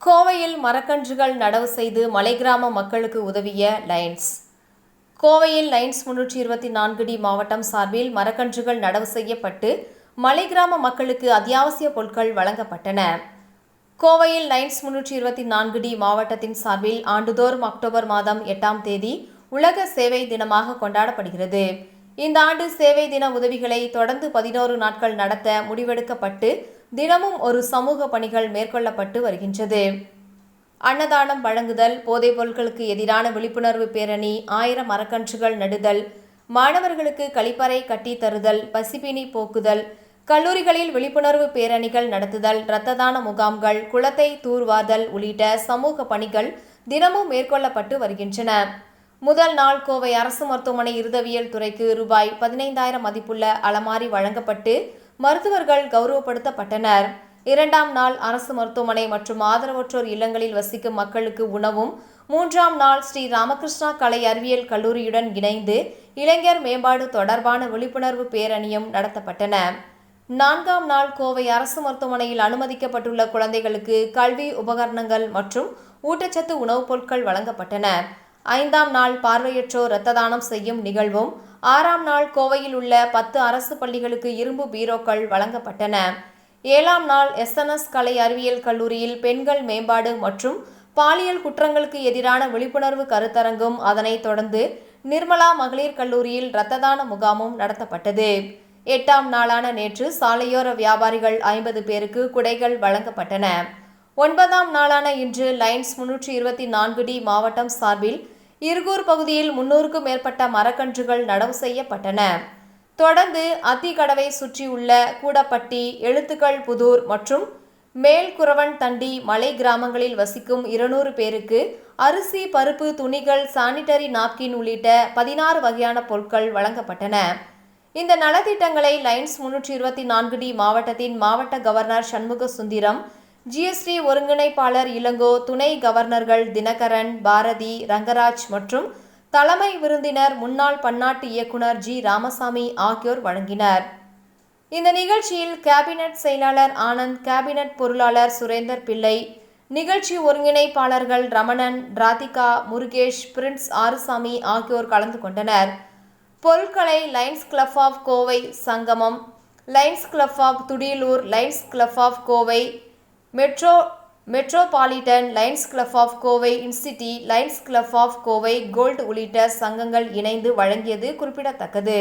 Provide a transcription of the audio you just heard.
கோவையில் மரக்கன்றுகள் நடவு செய்து மலை கிராம மக்களுக்கு உதவிய லைன்ஸ். கோவையில் லைன்ஸ் 324D மாவட்டம் சார்பில் மரக்கன்றுகள் நடவு செய்யப்பட்டு மலை கிராம மக்களுக்கு அத்தியாவசிய பொருட்கள் வழங்கப்பட்டன. கோவையில் லைன்ஸ் 324D மாவட்டத்தின் சார்பில் ஆண்டுதோறும் அக்டோபர் மாதம் 8ஆம் தேதி உலக சேவை தினமாக கொண்டாடப்படுகிறது. இந்த ஆண்டு சேவை தின உதவிகளை தொடர்ந்து 11 நாட்கள் நடத்த முடிவெடுக்கப்பட்டு தினமும் ஒரு சமூக பணிகள் மேற்கொள்ளப்பட்டு வருகின்றது. அன்னதானம் வழங்குதல், போதைப் பொருட்களுக்கு எதிரான விழிப்புணர்வு பேரணி, 1000 மரக்கன்றுகள் நடுதல், மாணவர்களுக்கு கழிப்பறை கட்டி தருதல், பசிப்பினி போக்குதல், கல்லூரிகளில் விழிப்புணர்வு பேரணிகள் நடத்துதல், இரத்த தான முகாம்கள், குளத்தை தூர்வார்தல் உள்ளிட்ட சமூக பணிகள் தினமும் மேற்கொள்ளப்பட்டு வருகின்றன. முதல் நாள் கோவை அரசு மருத்துவமனை இருதவியல் துறைக்கு ரூபாய் 15,000 மதிப்புள்ள அலமாரி வழங்கப்பட்டு மருத்துவர்கள் கௌரவப்படுத்தப்பட்டனர். 2ஆம் நாள் அரசு மருத்துவமனை மற்றும் ஆதரவற்றோர் இல்லங்களில் வசிக்கும் மக்களுக்கு உணவும், 3ஆம் நாள் ஸ்ரீ ராமகிருஷ்ணா கலை அறிவியல் கல்லூரியுடன் இணைந்து இளைஞர் மேம்பாடு தொடர்பான விழிப்புணர்வு பேரணியும் நடத்தப்பட்டன. 4ஆம் நாள் கோவை அரசு மருத்துவமனையில் அனுமதிக்கப்பட்டுள்ள குழந்தைகளுக்கு கல்வி உபகரணங்கள் மற்றும் ஊட்டச்சத்து உணவுப் பொருட்கள் வழங்கப்பட்டன. 5ஆம் நாள் பார்வையற்றோர் இரத்த தானம் செய்யும் நிகழ்வும், 6ஆம் நாள் கோவையில் உள்ள 10 அரசு பள்ளிகளுக்கு இரும்பு பீரோக்கள் வழங்கப்பட்டன. 7ஆம் நாள் SNS கலை அறிவியல் கல்லூரியில் பெண்கள் மேம்பாடு மற்றும் பாலியல் குற்றங்களுக்கு எதிரான விழிப்புணர்வு கருத்தரங்கும், அதனைத் தொடர்ந்து நிர்மலா மகளிர் கல்லூரியில் இரத்த தான முகாமும் நடத்தப்பட்டது. 8ஆம் நாளான நேற்று சாலையோர வியாபாரிகள் 50 பேருக்கு குடைகள் வழங்கப்பட்டன. 9ஆம் நாளான இன்று லைன்ஸ் 324D மாவட்டம் சார்பில் இருகூர் பகுதியில் 300க்கும் மேற்பட்ட மரக்கன்றுகள் நடவு செய்யப்பட்டன. தொடர்ந்து அத்திக்கடவை சுற்றியுள்ள கூடப்பட்டி, எழுத்துக்கள் புதூர் மற்றும் மேல்குரவன் தண்டி மலை கிராமங்களில் வசிக்கும் 200 பேருக்கு அரிசி, பருப்பு, துணிகள், சானிட்டரி நாப்கின் உள்ளிட்ட 16 வகையான பொருட்கள் வழங்கப்பட்டன. இந்த நலத்திட்டங்களை லைன்ஸ் 324D மாவட்டத்தின் மாவட்ட கவர்னர் சண்முக சுந்தரம், GST ஒருங்கிணைப்பாளர் இளங்கோ, துணை கவர்னர்கள் தினகரன், பாரதி, ரங்கராஜ் மற்றும் தலைமை விருந்தினர் முன்னாள் பன்னாட்டு இயக்குனர் G. ராமசாமி ஆகியோர் வழங்கினர். இந்த நிகழ்ச்சியில் கேபினட் செயலாளர் ஆனந்த், கேபினட் பொருளாளர் சுரேந்தர் பிள்ளை, நிகழ்ச்சி ஒருங்கிணைப்பாளர்கள் ரமணன், ராதிகா, முருகேஷ், பிரின்ஸ் ஆறுசாமி ஆகியோர் கலந்து கொண்டனர். பொருட்களை Lions club of Kovai Sangamam, Lions club of Thudiyalur, Lions club of Kovai metropolitan, Lions club of Kovai in city, Lions club of Kovai gold உள்ளிட்ட சங்கங்கள் இணைந்து வழங்கியது குறிப்பிடத்தக்கது.